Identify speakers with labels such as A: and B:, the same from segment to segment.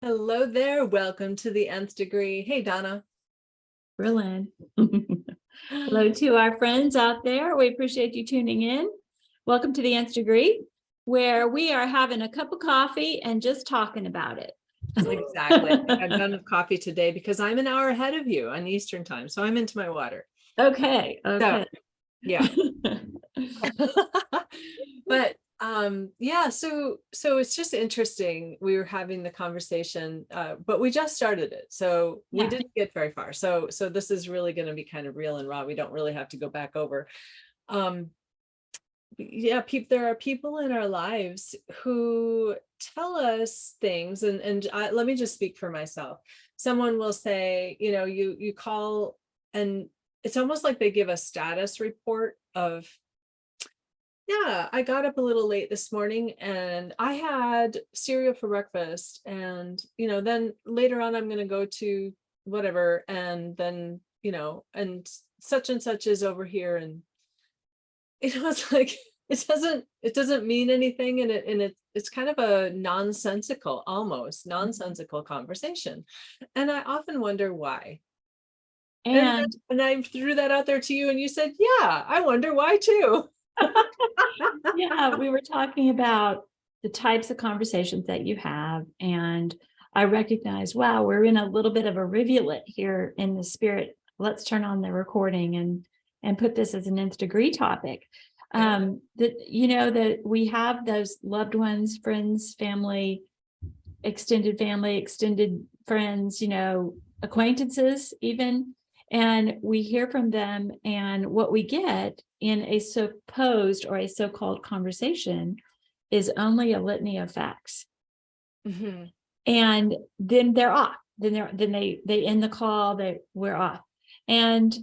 A: Hello there. Welcome to the Nth Degree. Hey, Donna.
B: Bralynn. Hello to our friends out there. We appreciate you tuning in. Welcome to the Nth Degree, where we are having a cup of coffee and just talking about it.
A: Exactly. I think I'm done with coffee today because I'm an hour ahead of you on Eastern time. So I'm into my water.
B: Okay.
A: So, yeah. But yeah, so it's just interesting. We were having the conversation, but we just started it. So we didn't get very far. So this is really going to be kind of real and raw. We don't really have to go back over. Yeah, there are people in our lives who tell us things, and let me just speak for myself. Someone will say, you call, and it's almost like they give a status report of, yeah, I got up a little late this morning and I had cereal for breakfast, and then later on I'm going to go to whatever, and then and such is over here, and it's like it doesn't mean anything, and it's kind of a almost nonsensical conversation, and I often wonder why. And I threw that out there to you, and you said, yeah, I wonder why too.
B: Yeah, we were talking about the types of conversations that you have, and I recognize, wow, we're in a little bit of a rivulet here in the spirit. Let's turn on the recording and put this as an Nth Degree topic. That we have those loved ones, friends, family, extended friends, acquaintances even, and we hear from them, and what we get in a supposed or a so-called conversation is only a litany of facts.
A: Mm-hmm.
B: And then they're off. Then they end the call. We're off. And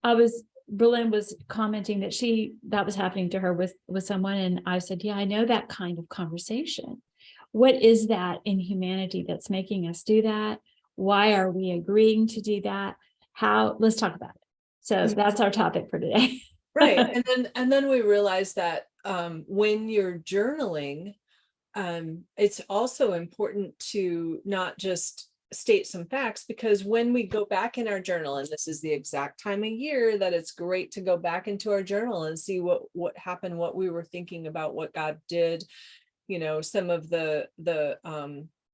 B: Bralynn was commenting that was happening to her with someone, and I said, yeah, I know that kind of conversation. What is that in humanity that's making us do that? Why are we agreeing to do that? Let's talk about it. So that's our topic for today.
A: Right. And then we realized that when you're journaling, it's also important to not just state some facts, because when we go back in our journal, and this is the exact time of year that it's great to go back into our journal and see what happened, what we were thinking about, what God did, some of the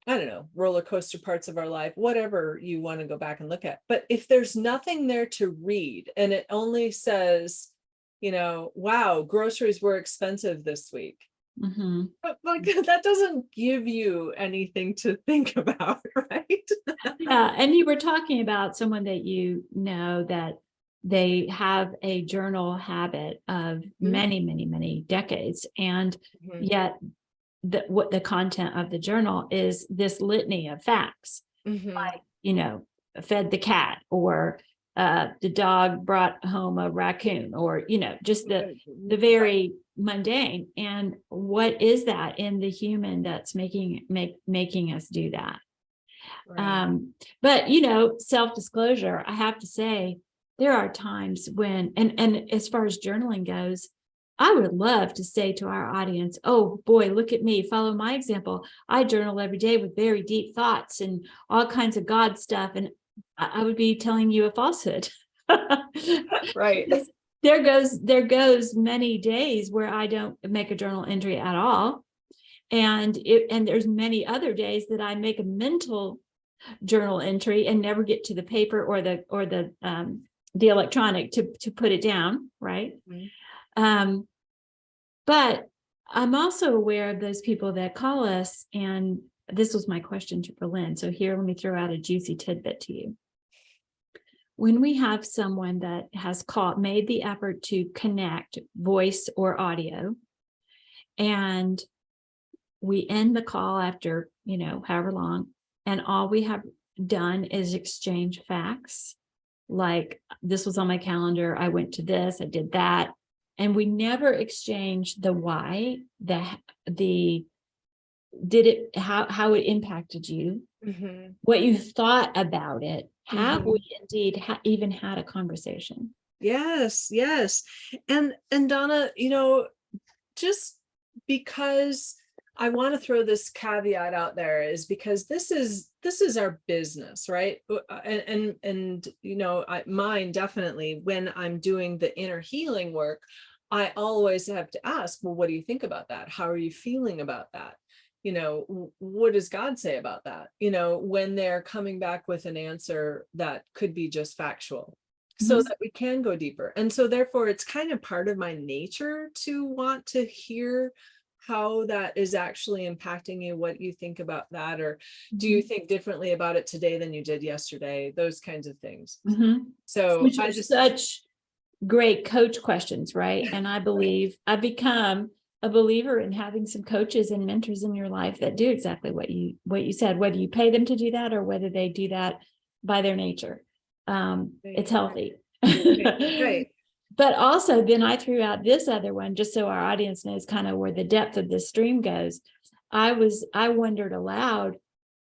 A: I don't know, roller coaster parts of our life, whatever you want to go back and look at. But if there's nothing there to read, and it only says, wow, groceries were expensive this week.
B: Mm-hmm.
A: But like, that doesn't give you anything to think about, right?
B: Yeah. And you were talking about someone that that they have a journal habit of many, many, many decades. And yet what the content of the journal is this litany of facts, like, fed the cat, or the dog brought home a raccoon, or, just the very mundane. And what is that in the human that's making us do that? Right. But, self-disclosure, I have to say, there are times when, and as far as journaling goes, I would love to say to our audience, oh boy, look at me, follow my example. I journal every day with very deep thoughts and all kinds of God stuff. And I would be telling you a falsehood.
A: Right.
B: There goes many days where I don't make a journal entry at all. And there's many other days that I make a mental journal entry and never get to the paper or the electronic to put it down. Right. Mm-hmm. But I'm also aware of those people that call us, and this was my question to Bralynn. So here, let me throw out a juicy tidbit to you. When we have someone that has made the effort to connect voice or audio, and we end the call after, however long, and all we have done is exchange facts, like, this was on my calendar, I went to this, I did that. And we never exchange the why, how it impacted you, what you thought about it. Have we indeed even had a conversation?
A: Yes. And Donna, just because I want to throw this caveat out there is because this is our business, right? And mine definitely, when I'm doing the inner healing work, I always have to ask, well, what do you think about that? How are you feeling about that? What does God say about that? When they're coming back with an answer that could be just factual, so
B: Mhm.
A: that we can go deeper. And so therefore it's kind of part of my nature to want to hear how that is actually impacting you, what you think about that, or do you
B: Mhm.
A: think differently about it today than you did yesterday, those kinds of things.
B: Mhm.
A: So
B: Which
A: I
B: are
A: just,
B: such great coach questions, right? And I believe I've become a believer in having some coaches and mentors in your life that do exactly what you said, whether you pay them to do that or whether they do that by their nature. It's healthy.
A: right.
B: But also then I threw out this other one just so our audience knows kind of where the depth of this stream goes. I wondered aloud,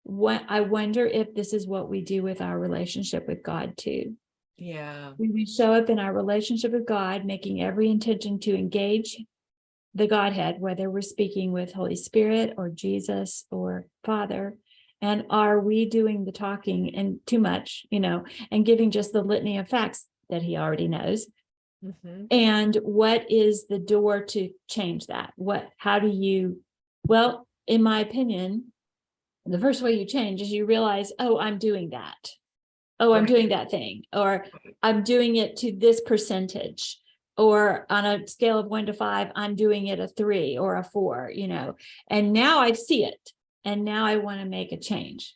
B: I wonder if this is what we do with our relationship with God too.
A: Yeah.
B: We show up in our relationship with God, making every intention to engage the Godhead, whether we're speaking with Holy Spirit or Jesus or Father. And are we doing the talking and too much, and giving just the litany of facts that he already knows?
A: Mm-hmm.
B: And what is the door to change that? Well, in my opinion, the first way you change is you realize, oh, I'm doing that. Oh, I'm
A: Right.
B: doing that thing, or I'm doing it to this percentage, or on a scale of 1 to 5, I'm doing it a 3 or a 4, and now I see it. And now I want to make a change.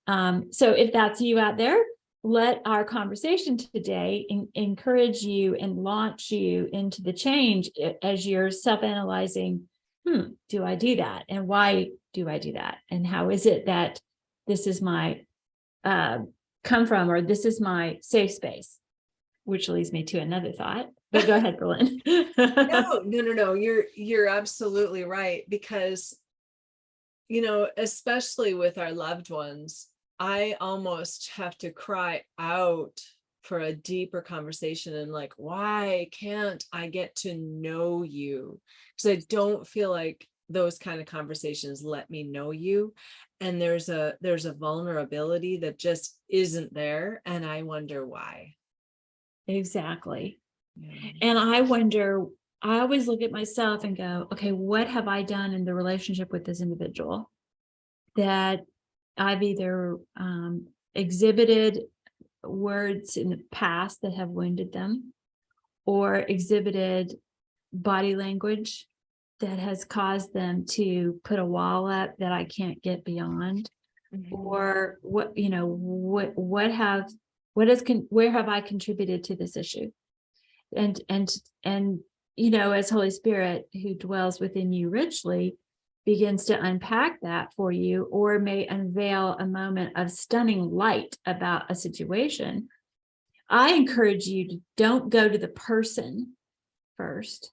B: So if that's you out there, let our conversation today encourage you and launch you into the change as you're self-analyzing, do I do that? And why do I do that? And how is it that this is my come from, or this is my safe space, which leads me to another thought. But go ahead, Bralynn.
A: No. You're absolutely right, because especially with our loved ones, I almost have to cry out for a deeper conversation and like, why can't I get to know you? Because I don't feel like those kind of conversations let me know you. And there's a vulnerability that just isn't there. And I wonder why.
B: Exactly.
A: Yeah.
B: And I always look at myself and go, okay, what have I done in the relationship with this individual that I've either exhibited words in the past that have wounded them, or exhibited body language that has caused them to put a wall up that I can't get beyond,
A: Mhm.
B: or where have I contributed to this issue? And as Holy Spirit who dwells within you richly begins to unpack that for you, or may unveil a moment of stunning light about a situation, I encourage you to don't go to the person first.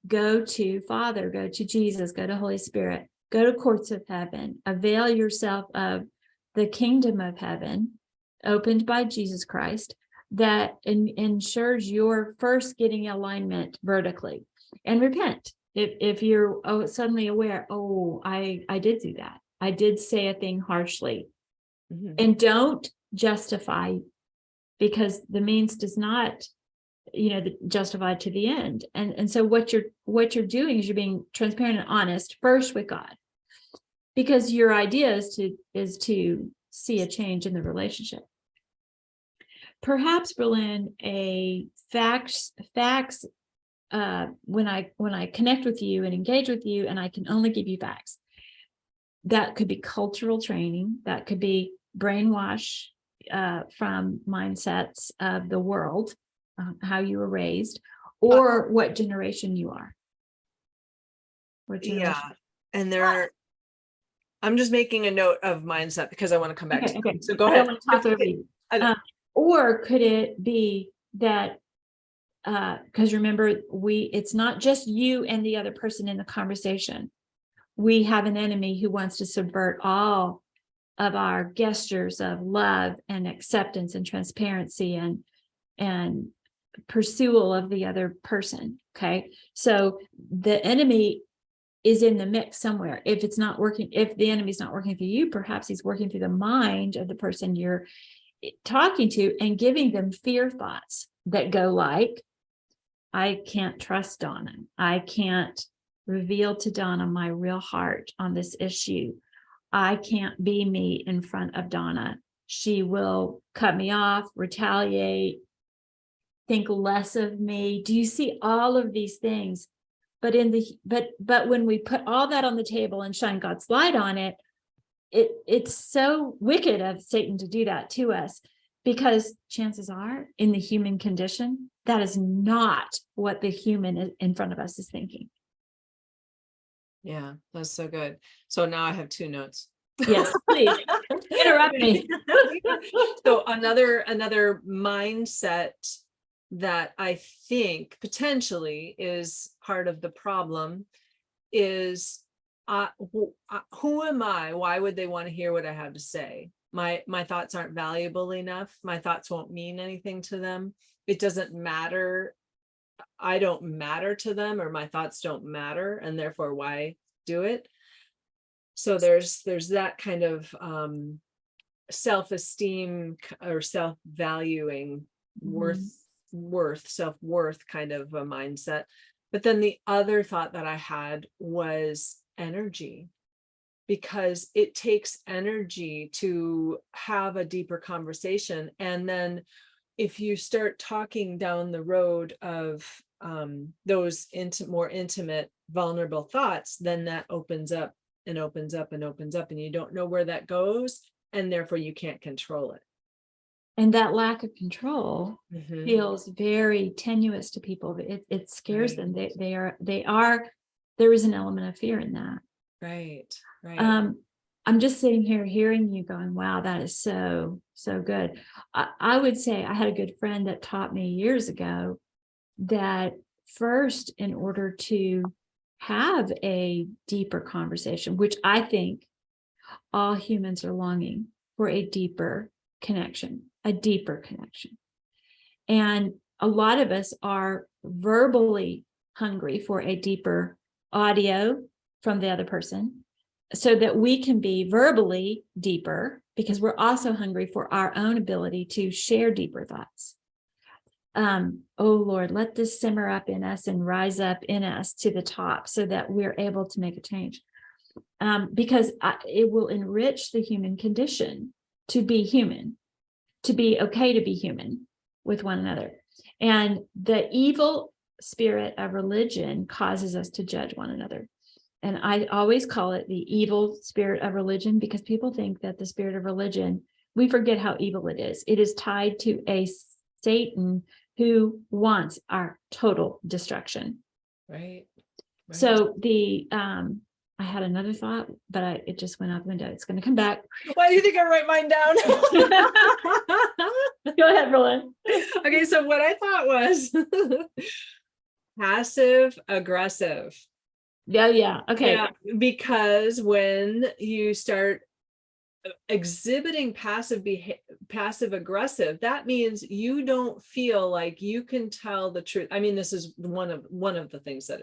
B: Go to Father, go to Jesus, go to Holy Spirit, go to courts of heaven, avail yourself of the kingdom of heaven opened by Jesus Christ that ensures you're first getting alignment vertically, and repent. If you're suddenly aware, I did do that. I did say a thing harshly.
A: Mhm.
B: And don't justify, because the means does not justified to the end. And so what you're doing is you're being transparent and honest first with God, because your idea is to see a change in the relationship. Perhaps, Bralynn, a facts when I connect with you and engage with you and I can only give you facts, that could be cultural training, that could be brainwash from mindsets of the world, how you were raised, or what generation you are. What
A: Yeah.
B: generation?
A: And I'm just making a note of mindset because I want to come back to
B: Okay,
A: that.
B: okay.
A: So go
B: I don't
A: ahead.
B: want to talk over you.
A: I-
B: Or could it be that because remember, it's not just you and the other person in the conversation. We have an enemy who wants to subvert all of our gestures of love and acceptance and transparency and pursual of the other person. Okay. So the enemy is in the mix somewhere. If it's not working, if the enemy's not working through you, perhaps he's working through the mind of the person you're talking to and giving them fear thoughts that go like, I can't trust Donna. I can't reveal to Donna my real heart on this issue. I can't be me in front of Donna. She will cut me off, retaliate, think less of me. Do you see all of these things? But but when we put all that on the table and shine God's light on it, it's so wicked of Satan to do that to us, because chances are in the human condition, that is not what the human in front of us is thinking.
A: Yeah, that's so good. So now I have 2 notes.
B: Yes, please interrupt me.
A: So another mindset that I think potentially is part of the problem is, who am I? Why would they want to hear what I have to say? My thoughts aren't valuable enough. My thoughts won't mean anything to them. It doesn't matter. I don't matter to them, or my thoughts don't matter, and therefore why do it? So there's that kind of self-esteem or self-valuing, self-worth kind of a mindset. But then the other thought that I had was energy, because it takes energy to have a deeper conversation. And then if you start talking down the road of those more intimate, vulnerable thoughts, then that opens up and opens up and opens up, and you don't know where that goes, and therefore you can't control it.
B: And that lack of control feels very tenuous to people. It scares them. There is an element of fear in that.
A: Right.
B: I'm just sitting here hearing you going, wow, that is so good. I would say I had a good friend that taught me years ago that first, in order to have a deeper conversation, which I think all humans are longing for, a deeper connection. And a lot of us are verbally hungry for a deeper audio from the other person, so that we can be verbally deeper, because we're also hungry for our own ability to share deeper thoughts. Oh Lord, let this simmer up in us and rise up in us to the top, so that we're able to make a change. Because it will enrich the human condition to be human, to be okay to be human with one another. And the evil spirit of religion causes us to judge one another. And I always call it the evil spirit of religion, because people think that the spirit of religion, we forget how evil it is. It is tied to a Satan who wants our total destruction.
A: Right.
B: So I had another thought, but it just went out the window. It's going to come back.
A: Why do you think I write mine down?
B: Go ahead, Bralynn.
A: Okay, so what I thought was passive aggressive.
B: Yeah. Okay.
A: Yeah, because when you start exhibiting passive aggressive, that means you don't feel like you can tell the truth. I mean, this is one of the things that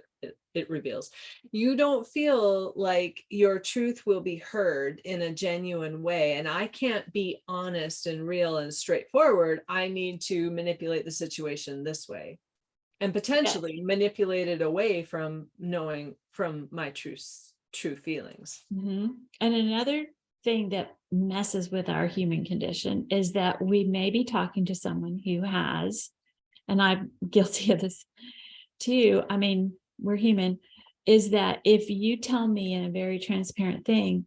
A: it reveals. You don't feel like your truth will be heard in a genuine way, and I can't be honest and real and straightforward. I need to manipulate the situation this way, and potentially manipulate it away from knowing from my true feelings.
B: And another thing that messes with our human condition is that we may be talking to someone who has, and I'm guilty of this too, I mean, we're human, is that if you tell me in a very transparent thing,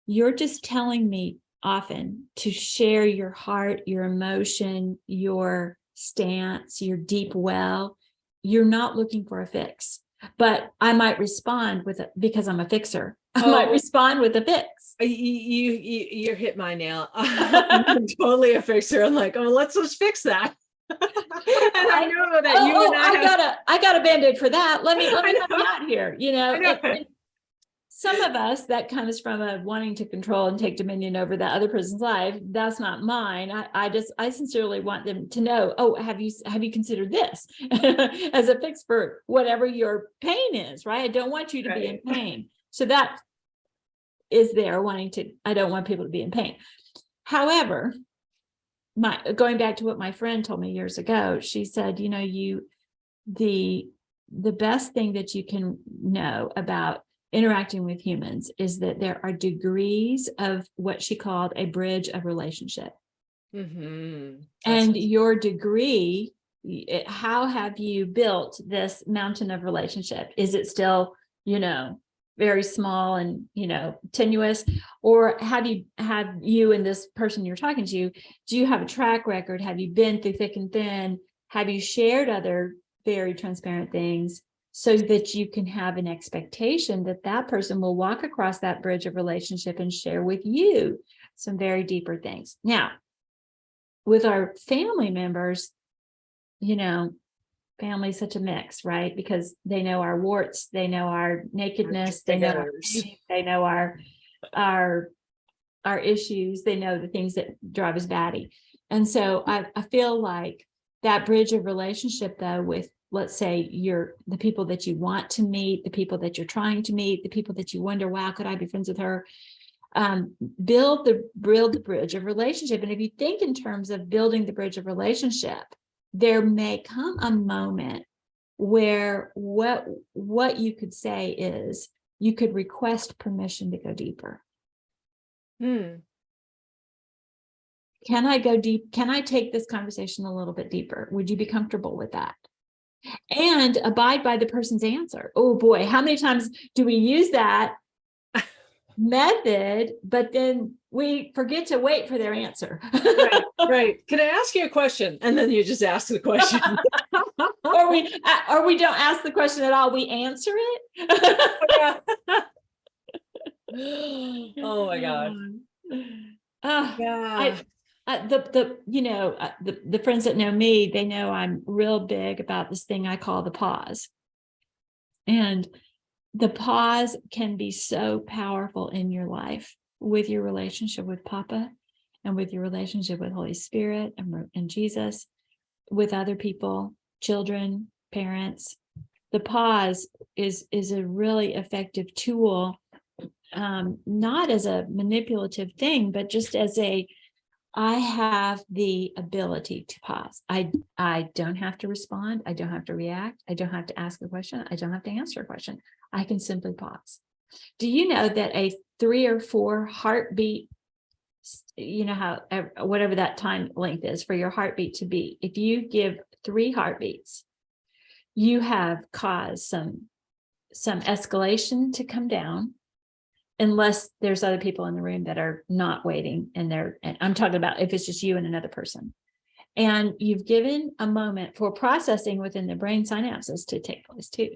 B: you're just telling me often to share your heart, your emotion, your stance, your deep well. You're not looking for a fix. But I might respond with it, because I'm a fixer. I might respond with a fix.
A: You hit my nail. I'm totally a fixer. I'm like, oh, let's fix that. And I know that I
B: got a Band-Aid for that. Let me help you out here. some of us, that comes from a wanting to control and take dominion over that other person's life. That's not mine. I sincerely want them to know, oh, have you considered this as a fix for whatever your pain is, right? I don't want you to be in pain. So that is there I don't want people to be in pain. However, going back to what my friend told me years ago, she said, the best thing that you can know about interacting with humans is that there are degrees of what she called a bridge of relationship.
A: Mm-hmm.
B: And your degree, how have you built this mountain of relationship? Is it still, very small and, tenuous, or have you and this person you're talking to, do you have a track record? Have you been through thick and thin? Have you shared other very transparent things so that you can have an expectation that that person will walk across that bridge of relationship and share with you some very deeper things? Now, with our family members, family is such a mix, right? Because they know our warts, they know our nakedness, they know our issues, they know the things that drive us batty. And so I feel like that bridge of relationship, though, with, let's say, the people that you want to meet, the people that you're trying to meet, the people that you wonder, wow, could I be friends with her? Build the bridge of relationship. And if you think in terms of building the bridge of relationship, there may come a moment where what you could say is you could request permission to go deeper. Can I go deep? Can I take this conversation a little bit deeper? Would you be comfortable with that? And abide by the person's answer. Oh boy, how many times do we use that method, but then we forget to wait for their answer?
A: Right. Can I ask you a question? And then you just ask the question.
B: or we don't ask the question at all. We answer it.
A: Oh my God.
B: Yeah. The friends that know me, they know I'm real big about this thing I call the pause. And the pause can be so powerful in your life with your relationship with Papa and with your relationship with Holy Spirit and Jesus, with other people, children, parents. The pause is a really effective tool, not as a manipulative thing, but just as I have the ability to pause. I don't have to respond. I don't have to react. I don't have to ask a question. I don't have to answer a question. I can simply pause. Do you know that a 3 or 4 heartbeat, how whatever that time length is for your heartbeat to be, if you give 3 heartbeats, you have caused some escalation to come down, unless there's other people in the room that are not waiting, and I'm talking about if it's just you and another person, and you've given a moment for processing within the brain synapses to take place too.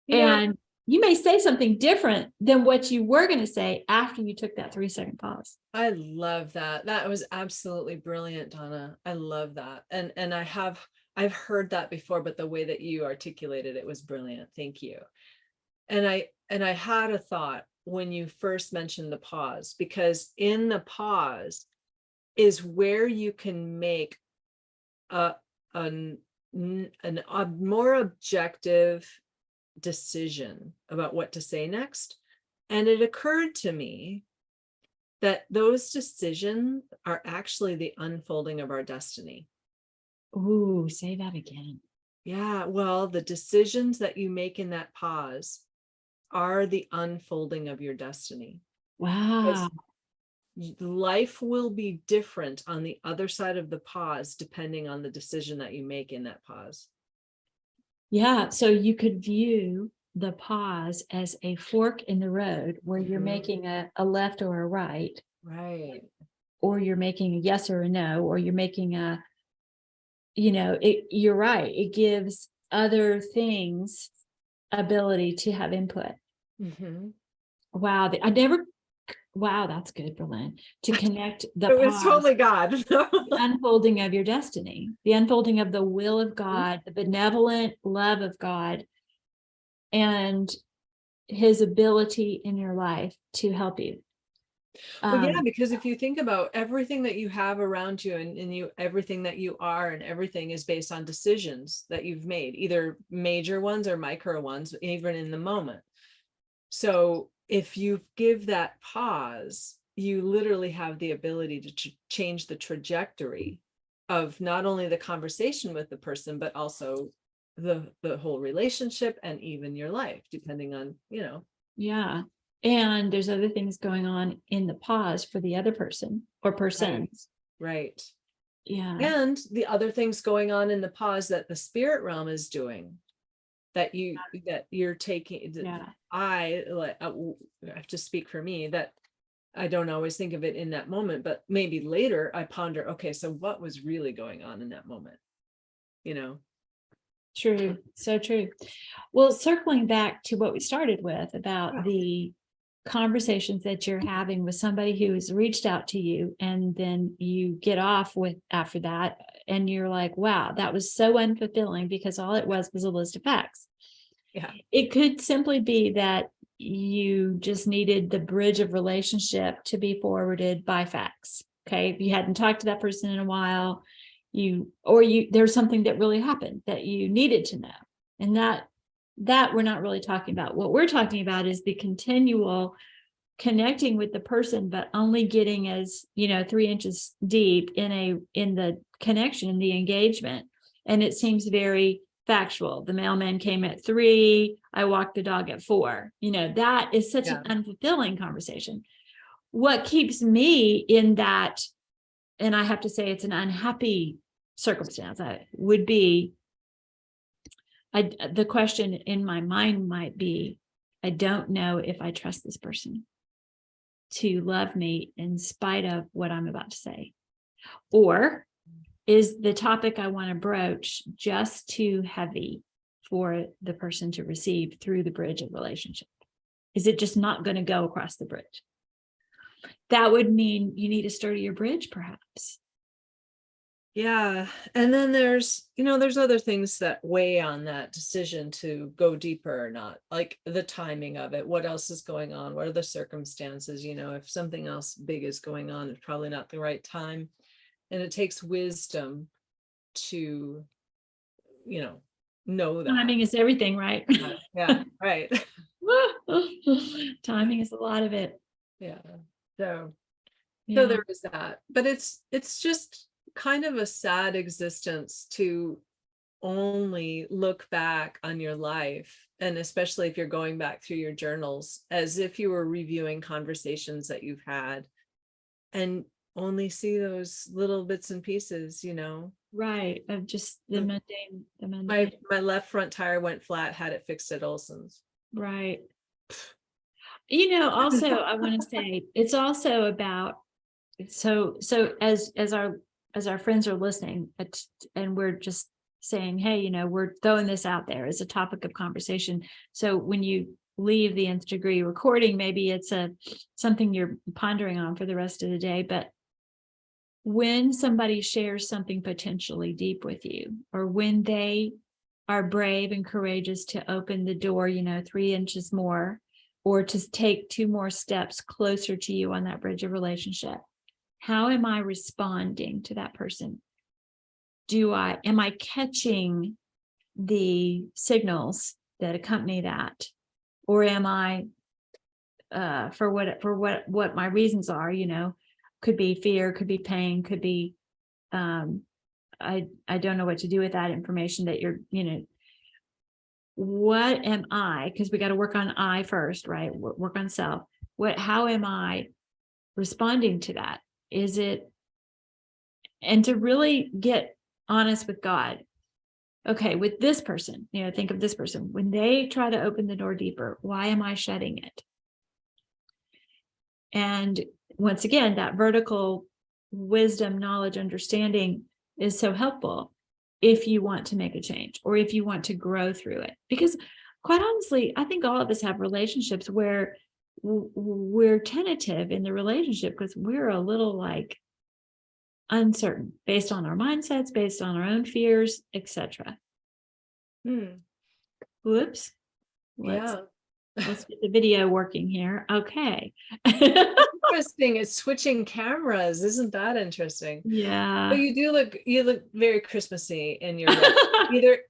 B: Yeah. And you may say something different than what you were going to say after you took that 3-second pause.
A: I love that. That was absolutely brilliant, Donna. I love that. And I've heard that before, but the way that you articulated it was brilliant. Thank you. And I had a thought when you first mentioned the pause, because in the pause is where you can make a more objective decision about what to say next. And it occurred to me that those decisions are actually the unfolding of our destiny.
B: Ooh, say that again.
A: Yeah, well, the decisions that you make in that pause are the unfolding of your destiny.
B: Wow.
A: Because life will be different on the other side of the pause, depending on the decision that you make in that pause.
B: Yeah. So you could view the pause as a fork in the road where you're making a left or a right.
A: Right.
B: Or you're making a yes or a no, or you're making you're right. It gives other things ability to have input. Wow. Wow, that's good, Bralynn. To connect the
A: it was totally God.
B: The unfolding of your destiny, the unfolding of the will of God, the benevolent love of God. And his ability in your life to help you.
A: Well, yeah, because if you think about everything that you have around you and you, everything that you are and everything is based on decisions that you've made, either major ones or micro ones, even in the moment. So if you give that pause, you literally have the ability to change the trajectory of not only the conversation with the person, but also the whole relationship and even your life, depending on,
B: Yeah. And there's other things going on in the pause for the other person or persons.
A: Right.
B: Yeah.
A: And the other things going on in the pause that the spirit realm is doing, that you're taking.
B: Yeah.
A: I have to speak for me, that I don't always think of it in that moment, but maybe later I ponder, okay, so what was really going on in that moment?
B: True. So true. Well, circling back to what we started with about the conversations that you're having with somebody who has reached out to you, and then you get off with after that, and you're like, wow, that was so unfulfilling because all it was a list of facts.
A: Yeah.
B: It could simply be that you just needed the bridge of relationship to be forwarded by fax. Okay. If you hadn't talked to that person in a while, there's something that really happened that you needed to know. And that we're not really talking about. What we're talking about is the continual connecting with the person, but only getting as 3 inches deep in the connection, in the engagement. And it seems very factual. The mailman came at 3, I walked the dog at 4. That is such an unfulfilling conversation. What keeps me in that, and I have to say it's an unhappy circumstance, would be, the question in my mind might be, I don't know if I trust this person to love me in spite of what I'm about to say. Or is the topic I want to broach just too heavy for the person to receive through the bridge of relationship? Is it just not going to go across the bridge? That would mean you need a sturdier bridge, perhaps.
A: Yeah. And then there's other things that weigh on that decision to go deeper or not, like the timing of it. What else is going on? What are the circumstances? If something else big is going on, it's probably not the right time. And it takes wisdom to, know that.
B: Timing is everything, right?
A: Yeah. Right.
B: Timing is a lot of it.
A: Yeah. So
B: Yeah.
A: there is that, but it's just kind of a sad existence to only look back on your life, and especially if you're going back through your journals, as if you were reviewing conversations that you've had, and only see those little bits and pieces.
B: Right, of just the mundane.
A: My left front tire went flat, had it fixed at Olson's.
B: Right. Also, I want to say it's also about, so as our friends are listening, and we're just saying, hey, we're throwing this out there as a topic of conversation. So when you leave the Nth Degree recording, maybe it's something you're pondering on for the rest of the day. But when somebody shares something potentially deep with you, or when they are brave and courageous to open the door, 3 inches more, or to take 2 more steps closer to you on that bridge of relationship, how am I responding to that person? Am I catching the signals that accompany that? Or am I, for what my reasons are, could be fear, could be pain, could be, I don't know what to do with that information that you're, what am I? Because we got to work on I first, right? Work on self. How am I responding to that? Is it, and to really get honest with God. Okay, with this person, think of this person. When they try to open the door deeper, why am I shutting it? And once again, that vertical wisdom, knowledge, understanding is so helpful if you want to make a change, or if you want to grow through it. Because quite honestly, I think all of us have relationships where we're tentative in the relationship because we're a little uncertain based on our mindsets, based on our own fears, etc. Whoops.
A: Yeah.
B: Let's get the video working here. Okay.
A: Interesting. It's switching cameras. Isn't that interesting?
B: Yeah.
A: But you look very Christmassy in your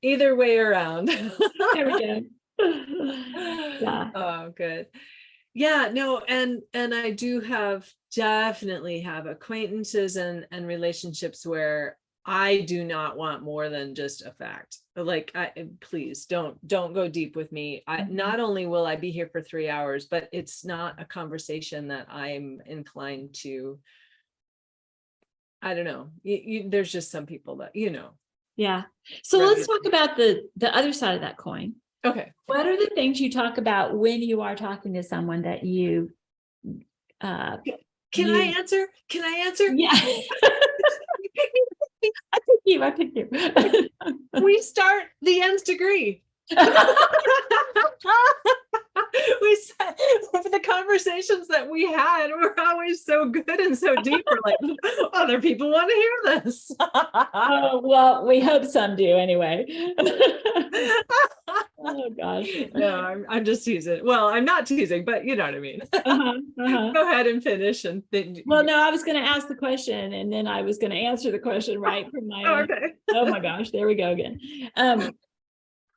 A: either way around.
B: There we go. Yeah.
A: Oh, good. Yeah, no, and I do definitely have acquaintances and relationships where I do not want more than just a fact. Like, please don't go deep with me. Not only will I be here for 3 hours, but it's not a conversation that I'm inclined to. I don't know. There's just some people that,
B: Yeah. So let's talk about the other side of that coin.
A: Okay.
B: What are the things you talk about when you are talking to someone that you
A: Can I answer?
B: Yeah. I picked you.
A: We start the Nth Degree. We said the conversations that we had were always so good and so deep. We're like, other people want to hear this.
B: Oh, well, we hope some do anyway. Oh gosh.
A: No, I'm just teasing. Well, I'm not teasing, but you know what I mean. Go ahead and finish. And then,
B: well, no, I was going to ask the question and then I was going to answer the question right from my own.
A: Okay.
B: Oh my gosh, there we go again.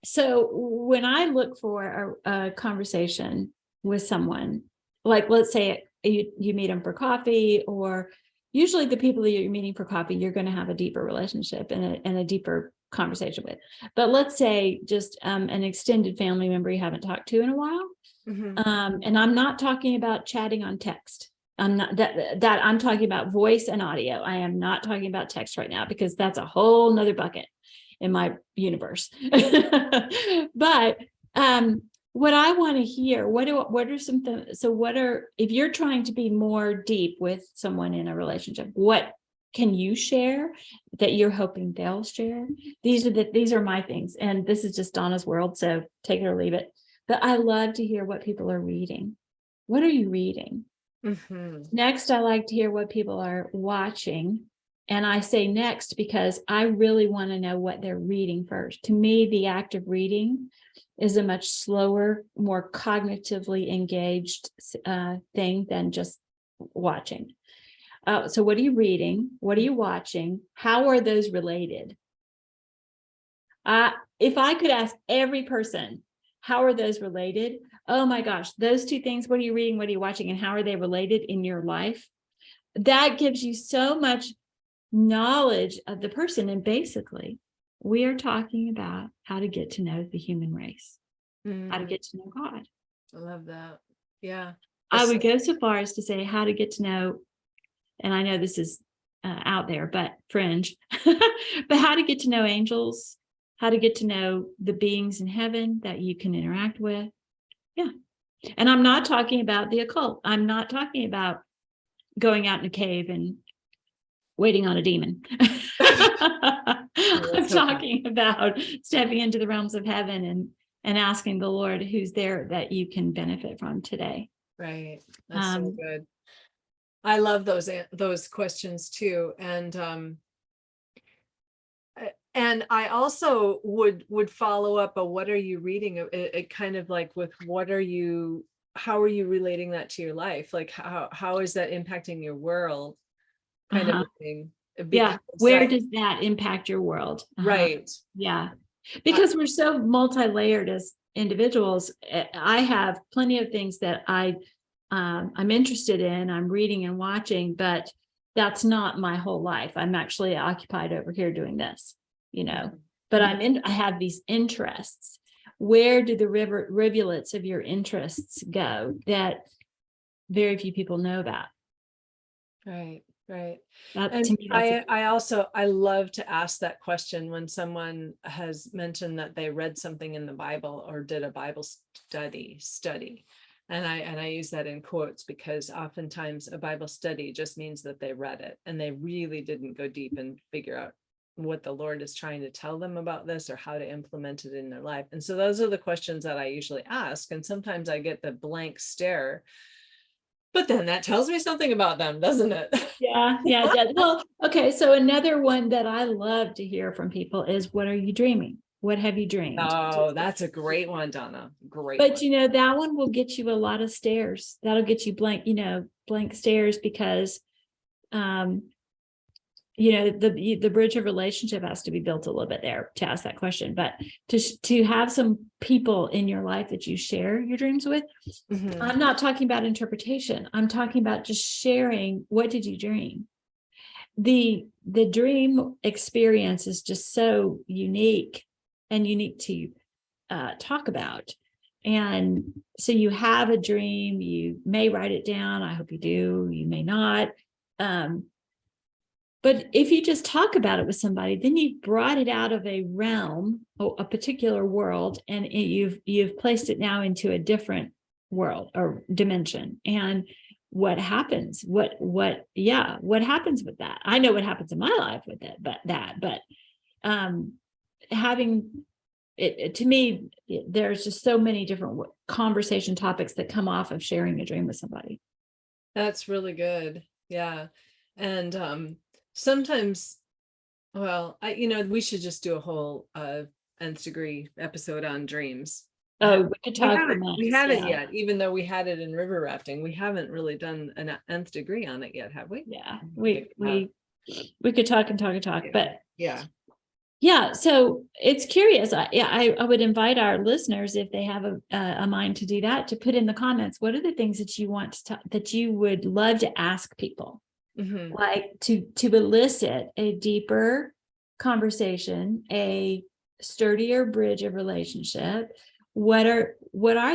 B: So when I look for a conversation with someone, like let's say you meet them for coffee, or usually the people that you're meeting for coffee, you're going to have a deeper relationship and a deeper conversation with. But let's say just an extended family member you haven't talked to in a while. And I'm not talking about chatting on text. I'm not that I'm talking about voice and audio. I am not talking about text right now because that's a whole nother bucket in my universe. But what I want to hear, what are some things? So if you're trying to be more deep with someone in a relationship, what can you share that you're hoping they'll share? These are my things. And this is just Donna's world. So take it or leave it. But I love to hear what people are reading. What are you reading? Next, I like to hear what people are watching. And I say next because I really want to know what they're reading first. To me, the act of reading is a much slower, more cognitively engaged thing than just watching. So what are you reading? What are you watching? How are those related? If I could ask every person, how are those related? Oh my gosh, those two things, what are you reading? What are you watching? And how are they related in your life? That gives you so much knowledge of the person. And basically, we are talking about how to get to know the human race, how to get to know God.
A: I love that. Yeah.
B: I would go so far as to say how to get to know, and I know this is out there, but fringe, but how to get to know angels, how to get to know the beings in heaven that you can interact with. Yeah. And I'm not talking about the occult. I'm not talking about going out in a cave and waiting on a demon. I'm talking about stepping into the realms of heaven and asking the Lord who's there that you can benefit from today.
A: Right. That's so good. I love those questions too. And I also would follow up a what are you reading? It kind of like with how are you relating that to your life? Like how is that impacting your world? Kind of thing.
B: Yeah. Where does that impact your world?
A: Right.
B: Yeah. Because we're so multi-layered as individuals. I have plenty of things that I'm interested in, I'm reading and watching, but that's not my whole life. I'm actually occupied over here doing this, but I have these interests. Where do the rivulets of your interests go that very few people know about? Right.
A: And to me, I love to ask that question when someone has mentioned that they read something in the Bible or did a Bible study. And I use that in quotes because oftentimes a Bible study just means that they read it and they really didn't go deep and figure out what the Lord is trying to tell them about this or how to implement it in their life. And so those are the questions that I usually ask. And sometimes I get the blank stare, but then that tells me something about them, doesn't it?
B: Yeah. Well, okay. So another one that I love to hear from people is, what are you dreaming? What have you dreamed?
A: Oh, that's a great one, Donna. Great
B: But
A: one.
B: you know, that one will get you a lot of stares. That'll get you blank stares, because the bridge of relationship has to be built a little bit there to ask that question. But to have some people in your life that you share your dreams with, I'm not talking about interpretation. I'm talking about just sharing. What did you dream? The dream experience is just so unique to talk about. And so you have a dream, you may write it down. I hope you do. You may not. But if you just talk about it with somebody, then you've brought it out of a realm, a particular world, and you've placed it now into a different world or dimension. And what happens? What happens with that? I know what happens in my life with it, but having it, to me, there's just so many different conversation topics that come off of sharing a dream with somebody.
A: That's really good. Yeah. And sometimes, well, we should just do a whole Nth Degree episode on dreams.
B: Oh, we could talk for months.
A: We haven't yet, even though we had it in river rafting. We haven't really done an Nth Degree on it yet, have we?
B: Yeah, we could talk and talk and talk, but
A: yeah.
B: So it's curious. I would invite our listeners, if they have a mind to do that, to put in the comments, what are the things that you want to that you would love to ask people, like to elicit a deeper conversation, a sturdier bridge of relationship. What are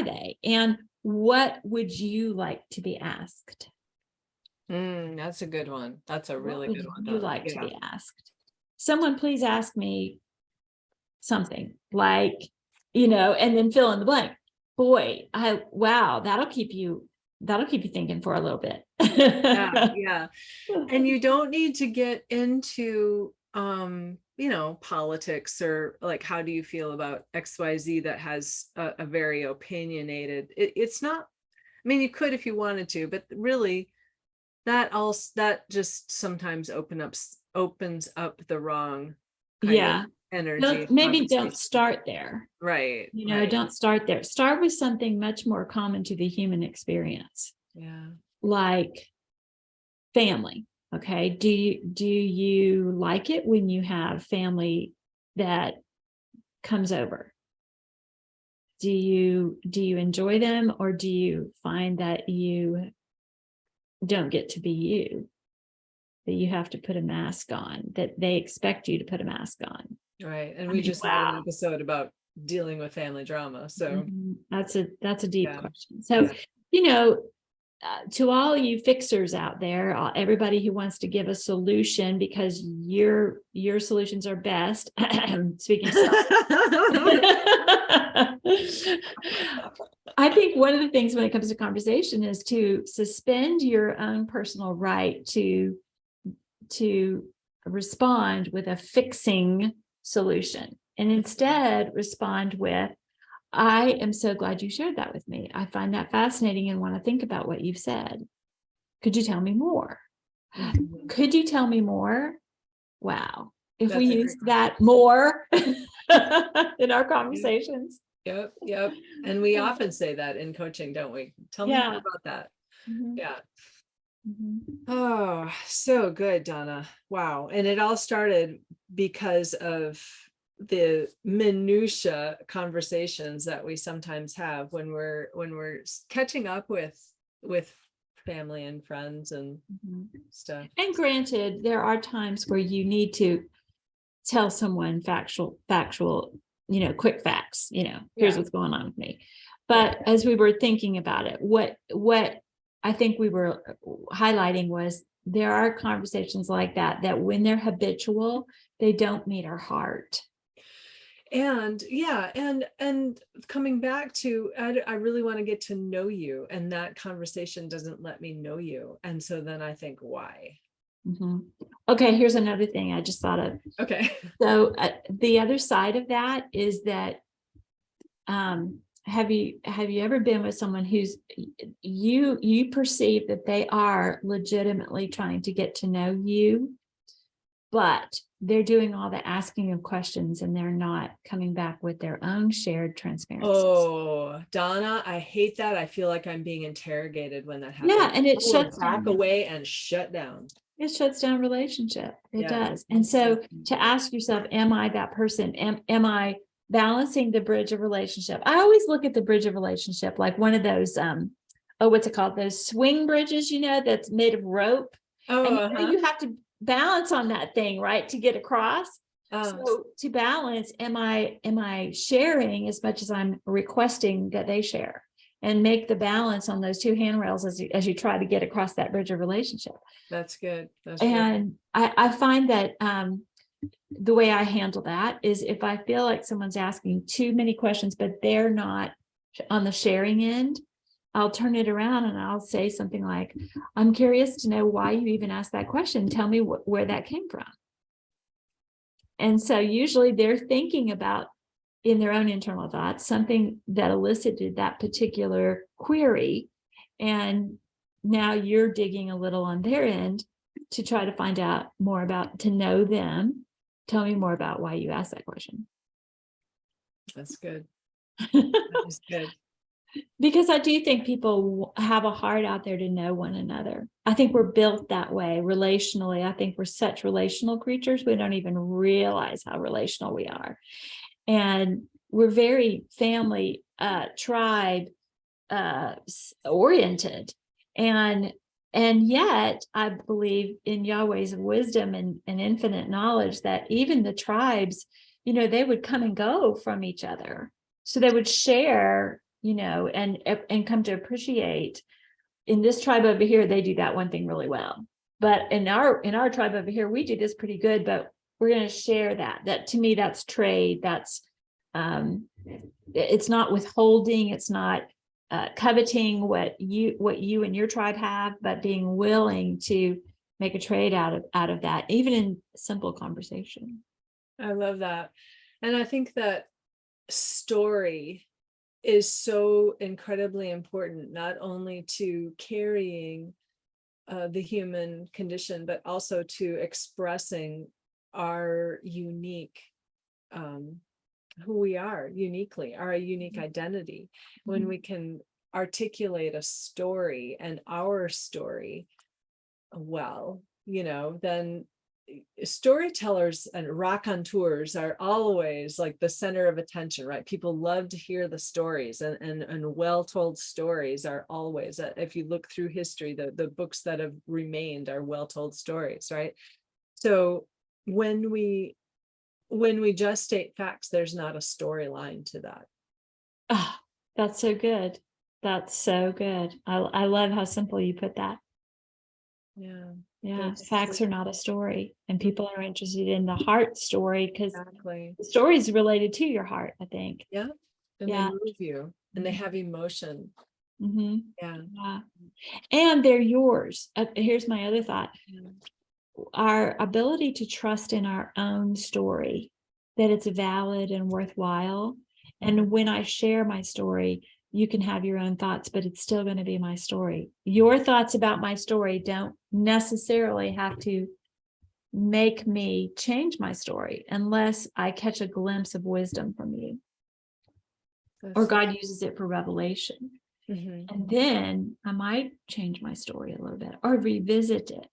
B: they, and what would you like to be asked?
A: That's a good one. That's a really good one.
B: You like to be asked? Someone please ask me something, like, and then fill in the blank. Boy, wow, that'll keep you thinking for a little bit.
A: Yeah. And you don't need to get into politics, or like, how do you feel about XYZ that has a very opinionated, it's not, I mean, you could if you wanted to, but really that just sometimes opens up the wrong kind of energy.
B: Maybe don't start there.
A: Right.
B: Don't start there. Start with something much more common to the human experience.
A: Yeah.
B: Like family. Okay. Do you like it when you have family that comes over? Do you enjoy them, or do you find that you don't get to be you, that you have to put a mask on, that they expect you to put a mask on?
A: Right. And we just had an episode about dealing with family drama. So
B: that's a deep question. So, to all you fixers out there, everybody who wants to give a solution because your solutions are best. Speaking of I think one of the things when it comes to conversation is to suspend your own personal right to respond with a fixing solution, and instead respond with, I am so glad you shared that with me. I find that fascinating and want to think about what you've said. Could you tell me more? Could you tell me more? Wow. If we use that more in our conversations.
A: Yep. And we often say that in coaching, don't we? Tell me more about that. Yeah. Oh, so good, Donna. Wow. And it all started because of the minutia conversations that we sometimes have when we're catching up with family and friends and stuff.
B: And granted, there are times where you need to tell someone factual, quick facts, here's what's going on with me. But as we were thinking about it, what I think we were highlighting was there are conversations like that when they're habitual, they don't meet our heart.
A: And and coming back to, I really want to get to know you, and that conversation doesn't let me know you. And so then I think, why?
B: Okay, here's another thing I just thought of.
A: Okay.
B: So the other side of that is that have you ever been with someone who's you perceive that they are legitimately trying to get to know you, but they're doing all the asking of questions and they're not coming back with their own shared transparencies.
A: Oh, Donna, I hate that. I feel like I'm being interrogated when that happens.
B: Yeah, and it
A: I will
B: shuts
A: back
B: down.
A: away and shut down.
B: It shuts down relationship. It
A: Yeah.
B: does. And so to ask yourself, am I that person? Am I balancing the bridge of relationship? I always look at the bridge of relationship like one of those, what's it called? Those swing bridges, that's made of rope.
A: Oh,
B: And you have to balance on that thing, right, to get across. So to balance, am I sharing as much as I'm requesting that they share, and make the balance on those two handrails as you try to get across that bridge of relationship.
A: That's good.
B: And I find that the way I handle that is if I feel like someone's asking too many questions, but they're not on the sharing end, I'll turn it around and I'll say something like, I'm curious to know why you even asked that question. Tell me where that came from. And so usually they're thinking about, in their own internal thoughts, something that elicited that particular query. And now you're digging a little on their end to try to find out more about, to know them. Tell me more about why you asked that question.
A: That's good. That is good.
B: Because I do think people have a heart out there to know one another. I think we're built that way relationally. I think we're such relational creatures. We don't even realize how relational we are. And we're very family, tribe oriented. And yet I believe in Yahweh's wisdom and infinite knowledge that even the tribes, they would come and go from each other. So they would share, and come to appreciate. In this tribe over here, they do that one thing really well. But in our tribe over here, we do this pretty good, but we're going to share that. That to me, that's trade. That's it's not withholding. It's not coveting what you and your tribe have, but being willing to make a trade out of that, even in simple conversation.
A: I love that. And I think that story is so incredibly important, not only to carrying the human condition, but also to expressing our unique, who we are uniquely, our unique identity. When we can articulate a story and our story well, then storytellers and raconteurs are always like the center of attention, right? People love to hear the stories, and well-told stories are always, if you look through history, the books that have remained are well-told stories, right? So when we just state facts, there's not a storyline to that.
B: Oh, that's so good. That's so good. I love how simple you put that. Yeah, facts are not a story, and people are interested in the heart story because the story is related to your heart, I think.
A: Yeah, and they move you, and they have emotion. Yeah,
B: and they're yours. Here's my other thought: our ability to trust in our own story, that it's valid and worthwhile. And when I share my story, you can have your own thoughts, but it's still going to be my story. Your thoughts about my story don't necessarily have to make me change my story unless I catch a glimpse of wisdom from you. Or God uses it for revelation. And then I might change my story a little bit or revisit it.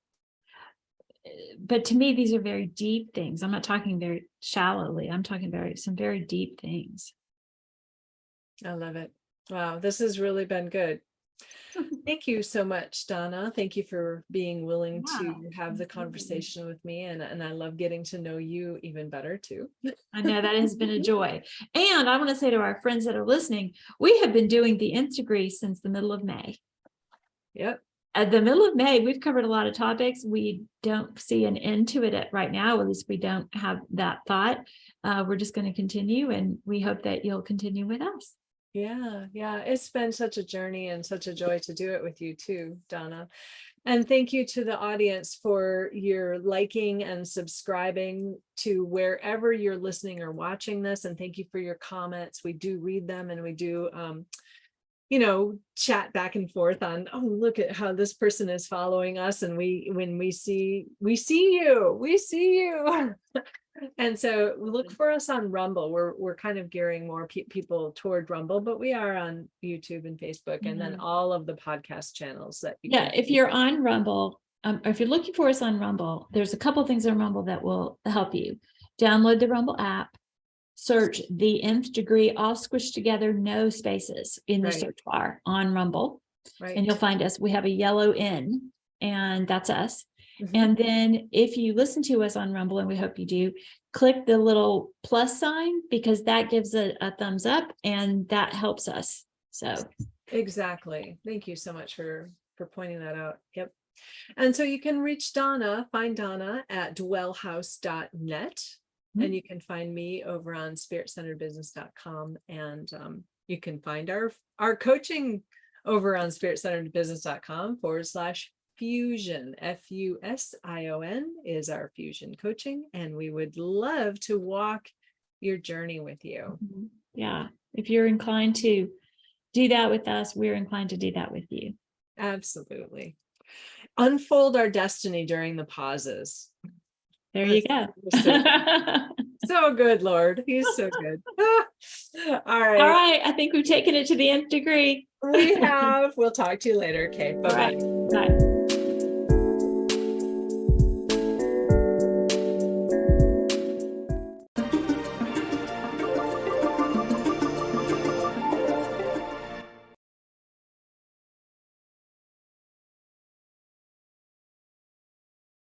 B: But to me, these are very deep things. I'm not talking very shallowly. I'm talking some very deep things.
A: I love it. Wow, this has really been good. Thank you so much, Donna. Thank you for being willing to have the conversation with me. And I love getting to know you even better too.
B: I know that has been a joy. And I want to say to our friends that are listening, we have been doing the Nth Degree since the middle of May.
A: Yep.
B: At the middle of May, we've covered a lot of topics. We don't see an end to it right now. At least we don't have that thought. We're just going to continue, and we hope that you'll continue with us.
A: Yeah. It's been such a journey and such a joy to do it with you too, Donna. And thank you to the audience for your liking and subscribing to wherever you're listening or watching this. And thank you for your comments. We do read them, and we do, chat back and forth on, oh, look at how this person is following us. And we see you. And so look for us on Rumble. We're kind of gearing more people toward Rumble, but we are on YouTube and Facebook, and then all of the podcast channels that
B: if you're on Rumble, or if you're looking for us on Rumble, there's a couple things on Rumble that will help you. Download the Rumble app, search the Nth Degree, all squished together, no spaces in the search bar on Rumble, and you'll find us. We have a yellow N, and that's us. And then if you listen to us on Rumble, and we hope you do, click the little plus sign, because that gives a thumbs up, and that helps us. So
A: exactly. Thank you so much for pointing that out. Yep. And so you can reach find Donna at dwellhouse.net. And you can find me over on spiritcenteredbusiness.com. And you can find our coaching over on spiritcenteredbusiness.com/fusion. FUSION is our fusion coaching. And we would love to walk your journey with you.
B: Yeah. If you're inclined to do that with us, we're inclined to do that with you.
A: Absolutely. Unfold our destiny during the pauses.
B: There you go.
A: So good, Lord. He's so good. All right.
B: All right. I think we've taken it to the Nth degree.
A: We have. We'll talk to you later. Okay. Bye-bye.
B: Bye.